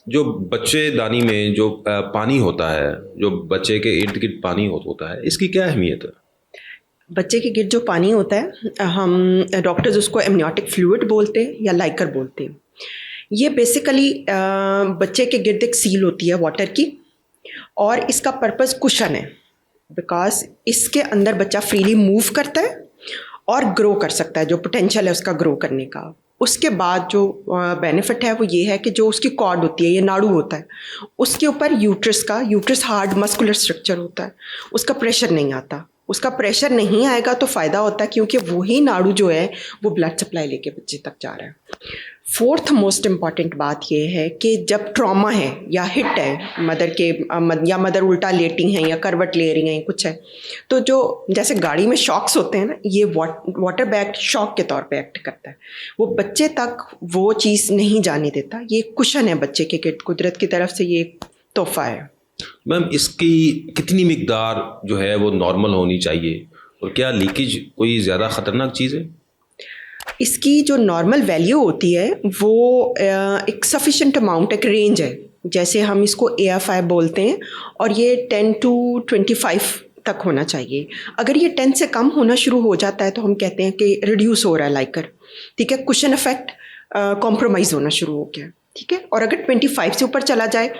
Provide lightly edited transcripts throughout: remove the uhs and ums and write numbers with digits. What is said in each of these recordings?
जो बच्चेदानी में जो पानी होता है, जो बच्चे के इर्द गिर्द पानी होता है, इसकी क्या अहमियत है? बच्चे के गिर्द जो पानी होता है, हम डॉक्टर्स उसको एमनियोटिक फ्लूइड बोलते हैं या लाइकर बोलते हैं। ये बेसिकली बच्चे के गिर्द एक सील होती है वाटर की, और इसका पर्पस कुशन है, बिकॉज इसके अंदर बच्चा फ्रीली मूव करता है और ग्रो कर सकता है, जो पोटेंशियल है उसका ग्रो करने का। उसके बाद जो बेनिफिट है वो ये है कि जो उसकी कॉर्ड होती है, ये नाड़ू होता है, उसके ऊपर यूट्रस हार्ड मस्कुलर स्ट्रक्चर होता है, उसका प्रेशर नहीं आता। उसका प्रेशर नहीं आएगा तो फ़ायदा होता है, क्योंकि वही नाड़ू जो है वो ब्लड सप्लाई लेके बच्चे तक जा रहा है। फोर्थ मोस्ट इम्पॉर्टेंट बात यह है कि जब ट्रॉमा है या हिट है मदर के, या मदर उल्टा लेटी हैं या करवट ले रही हैं, कुछ है, तो जो जैसे गाड़ी में शॉक्स होते हैं ना, ये वाटर बैग शॉक के तौर पे एक्ट करता है। वो बच्चे तक वो चीज़ नहीं जाने देता। ये कुशन है बच्चे के गिर्द, कुदरत की तरफ से ये तोहफा है। मैम, इसकी कितनी मिकदार जो है वो नॉर्मल होनी चाहिए, और क्या लीकेज कोई ज़्यादा ख़तरनाक चीज़ है? इसकी जो नॉर्मल वैल्यू होती है वो एक सफिशेंट अमाउंट, एक रेंज है। जैसे हम इसको AFI बोलते हैं, और ये 10 to 25 तक होना चाहिए। अगर ये 10 से कम होना शुरू हो जाता है तो हम कहते हैं कि रिड्यूस हो रहा है लाइकर, ठीक है, कुशन इफेक्ट कॉम्प्रोमाइज़ होना शुरू हो गया, ठीक है। और अगर 25 से ऊपर चला जाए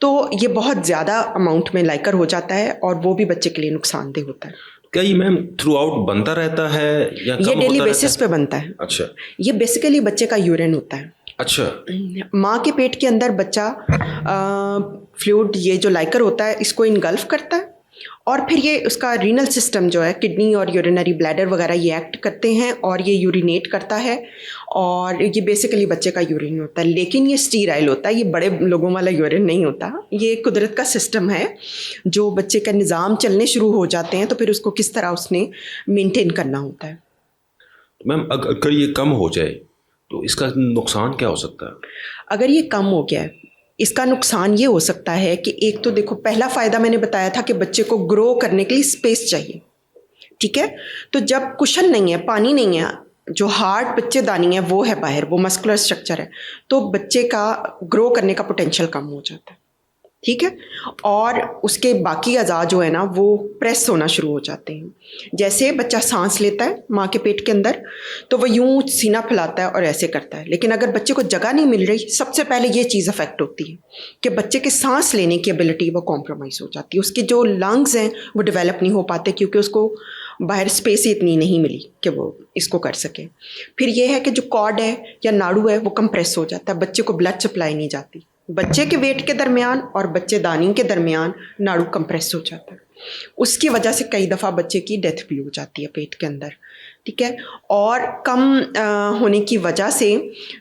तो ये बहुत ज़्यादा अमाउंट में लाइकर हो जाता है, और वो भी बच्चे के लिए नुकसानदेह होता है। क्या ये मैम थ्रू आउट बनता रहता है या ये डेली बेसिस पे बनता है। अच्छा। ये बेसिकली बच्चे का यूरिन होता है। अच्छा। माँ के पेट के अंदर बच्चा फ्लूइड, ये जो लाइकर होता है, इसको इनगल्फ करता है, और फिर ये उसका रीनल सिस्टम जो है, किडनी और यूरिनरी ब्लैडर वगैरह, ये एक्ट करते हैं और ये यूरिनेट करता है, और ये बेसिकली बच्चे का यूरिन होता है। लेकिन ये स्टीराइल होता है, ये बड़े लोगों वाला यूरिन नहीं होता। ये कुदरत का सिस्टम है, जो बच्चे का निज़ाम चलने शुरू हो जाते हैं तो फिर उसको किस तरह उसने मेंटेन करना होता है। मैम, अगर ये कम हो जाए तो इसका नुकसान क्या हो सकता है? अगर ये कम हो गया है, इसका नुकसान ये हो सकता है कि एक तो देखो, पहला फ़ायदा मैंने बताया था कि बच्चे को ग्रो करने के लिए स्पेस चाहिए, ठीक है। तो जब कुशन नहीं है, पानी नहीं है, जो हार्ड बच्चेदानी है वो है बाहर, वो मस्कुलर स्ट्रक्चर है, तो बच्चे का ग्रो करने का पोटेंशियल कम हो जाता है, ठीक है। और उसके बाकी अज़ा जो है ना, वो प्रेस होना शुरू हो जाते हैं। जैसे बच्चा सांस लेता है माँ के पेट के अंदर, तो वो यूं सीना फैलाता है और ऐसे करता है। लेकिन अगर बच्चे को जगह नहीं मिल रही, सबसे पहले ये चीज़ अफेक्ट होती है कि बच्चे के सांस लेने की एबिलिटी वो कॉम्प्रोमाइज़ हो जाती है। उसके जो लंग्स हैं वो डेवलप नहीं हो पाते, क्योंकि उसको बाहर स्पेस ही इतनी नहीं मिली कि वो इसको कर सके। फिर ये है कि जो कॉर्ड है या नाड़ू है वो कंप्रेस हो जाता है, बच्चे को ब्लड सप्लाई नहीं जाती। बच्चे के वेट के दरमियान और बच्चेदानी के दरमियान नाड़ू कंप्रेस हो जाता है। उसकी वजह से कई दफ़ा बच्चे की डेथ भी हो जाती है पेट के अंदर, ठीक है। और कम होने की वजह से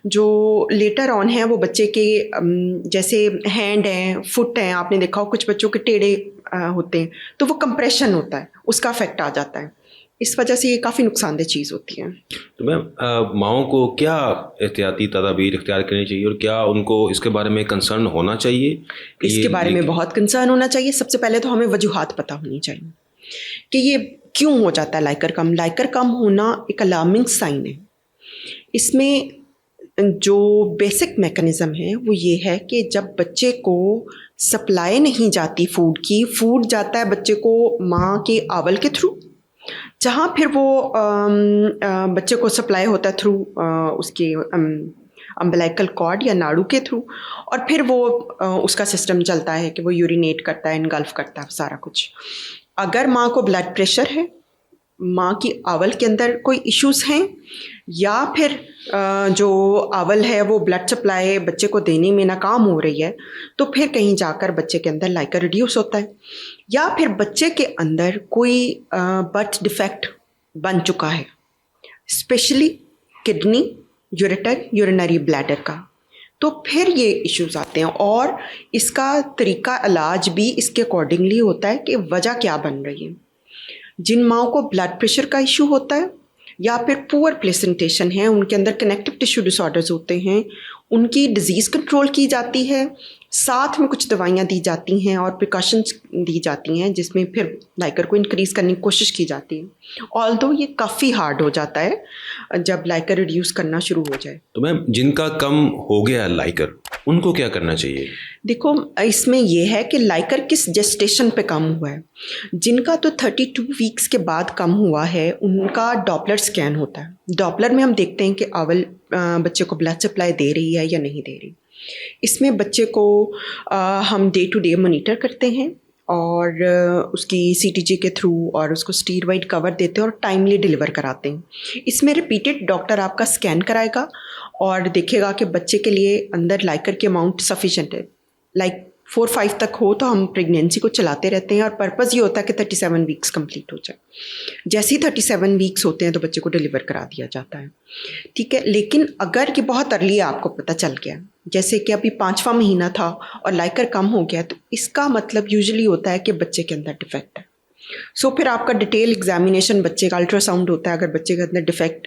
जो लेटर ऑन है वो बच्चे के जैसे हैंड हैं, फुट हैं, आपने देखा हो कुछ बच्चों के टेढ़े होते हैं, तो वो कंप्रेशन होता है, उसका इफेक्ट आ जाता है। इस वजह से ये काफ़ी नुकसानदेह चीज़ होती है। तो मैम, माओं को क्या एहतियाती तदाबीर इख्तियार करनी चाहिए, और क्या उनको इसके बारे में कंसर्न होना चाहिए? इसके बारे में बहुत कंसर्न होना चाहिए। सबसे पहले तो हमें वजूहात पता होनी चाहिए कि ये क्यों हो जाता है लाइकर कम। लाइकर कम होना एक अलार्मिंग साइन है। इसमें जो बेसिक मैकेनिज़्म है वो ये है कि जब बच्चे को सप्लाई नहीं जाती फूड की, फूड जाता है बच्चे को माँ के आंवल के थ्रू, जहाँ फिर वो बच्चे को सप्लाई होता है थ्रू उसके अम्बिलाइकल कॉर्ड या नाड़ू के थ्रू, और फिर वो उसका सिस्टम चलता है कि वो यूरिनेट करता है, इनगल्फ करता है सारा कुछ। अगर माँ को ब्लड प्रेशर है, माँ की आंवल के अंदर कोई इश्यूज़ हैं, या फिर जो आंवल है वो ब्लड सप्लाई बच्चे को देने में नाकाम हो रही है, तो फिर कहीं जाकर बच्चे के अंदर लाइकर रिड्यूस होता है, या फिर बच्चे के अंदर कोई बर्थ डिफेक्ट बन चुका है, specially kidney, ureter, urinary bladder का, तो फिर ये इश्यूज़ आते हैं। और इसका तरीका इलाज भी इसके अकॉर्डिंगली होता है कि वजह क्या बन रही है। जिन माओं को ब्लड प्रेशर का इशू होता है या फिर पुअर प्लेसेंटेशन है, उनके अंदर कनेक्टिव टिश्यू डिसऑर्डर्स होते हैं, उनकी डिजीज़ कंट्रोल की जाती है, साथ में कुछ दवाइयाँ दी जाती हैं और प्रिकॉशंस दी जाती हैं, जिसमें फिर लाइकर को इंक्रीज़ करने की कोशिश की जाती है। ऑल्दो ये काफ़ी हार्ड हो जाता है जब लाइकर रिड्यूस करना शुरू हो जाए। तो मैम, जिनका कम हो गया लाइकर, उनको क्या करना चाहिए? देखो, इसमें ये है कि लाइकर किस जेस्टेशन पे कम हुआ है। जिनका तो 32 वीक्स के बाद कम हुआ है उनका डॉपलर स्कैन होता है। डॉपलर में हम देखते हैं कि अवल बच्चे को ब्लड सप्लाई दे रही है या नहीं दे रही। इसमें बच्चे को हम डे टू डे मॉनिटर करते हैं और उसकी सीटीजी के थ्रू और उसको स्टीरॉइड कवर देते हैं और टाइमली डिलीवर कराते हैं। इसमें रिपीटेड डॉक्टर आपका स्कैन कराएगा और देखेगा कि बच्चे के लिए अंदर लाइकर की अमाउंट सफिशेंट है। लाइक 4-5 तक हो तो हम प्रेगनेंसी को चलाते रहते हैं और पर्पज़ ये होता है कि 37 वीक्स कंप्लीट हो जाए। जैसे ही 37 वीक्स होते हैं तो बच्चे को डिलीवर करा दिया जाता है, ठीक है। लेकिन अगर ये बहुत अर्ली आपको पता चल गया, जैसे कि अभी 5वां महीना था और लाइकर कम हो गया, तो इसका मतलब यूजुअली होता है कि बच्चे के अंदर डिफेक्ट है। सो फिर आपका डिटेल एग्जामिनेशन, बच्चे का अल्ट्रासाउंड होता है। अगर बच्चे के अंदर डिफेक्ट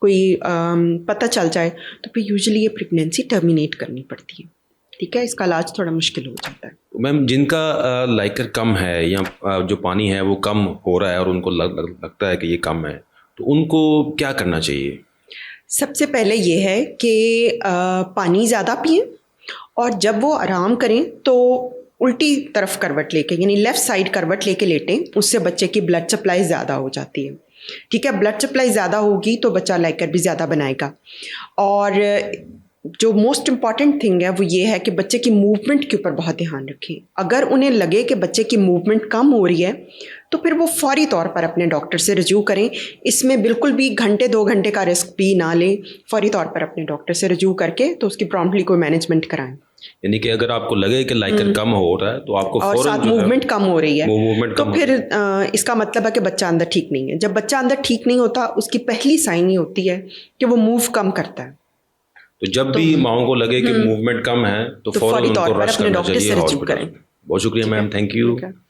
कोई पता चल जाए तो फिर यूजुअली ये प्रेगनेंसी टर्मिनेट करनी पड़ती है, ठीक है। इसका इलाज थोड़ा मुश्किल हो जाता है। मैम, जिनका लाइकर कम है या जो पानी है वो कम हो रहा है और उनको लगता है कि ये कम है, तो उनको क्या करना चाहिए? सबसे पहले ये है कि पानी ज़्यादा पिएं और जब वो आराम करें तो उल्टी तरफ करवट लेके, यानी लेफ़्ट साइड करवट लेके लेटें। उससे बच्चे की ब्लड सप्लाई ज़्यादा हो जाती है, ठीक है। ब्लड सप्लाई ज़्यादा होगी तो बच्चा लाइकर भी ज़्यादा बनाएगा। और जो मोस्ट इम्पॉर्टेंट थिंग है वो ये है कि बच्चे की मूवमेंट के ऊपर बहुत ध्यान रखें। अगर उन्हें लगे कि बच्चे की मूवमेंट कम हो रही है तो फिर वो फौरी तौर पर अपने डॉक्टर से रिव्यू करें। इसमें बिल्कुल भी घंटे 2 घंटे का रिस्क भी ना लें। फौरी तौर पर अपने डॉक्टर से रिव्यू करके तो उसकी प्रॉम्प्टली कोई मैनेजमेंट कराएं। यानी कि अगर आपको लगे कि लाइकर कम हो रहा है तो आपको और साथ मूवमेंट कम हो रही है तो फिर इसका मतलब है कि बच्चा अंदर ठीक नहीं है। जब बच्चा अंदर ठीक नहीं होता उसकी पहली साइन ये होती है कि वो मूव कम करता है। तो जब भी माओं को लगे कि मूवमेंट कम है तो फौरन उनको रश करना चाहिए हॉस्पिटल। बहुत शुक्रिया मैम, थैंक यू।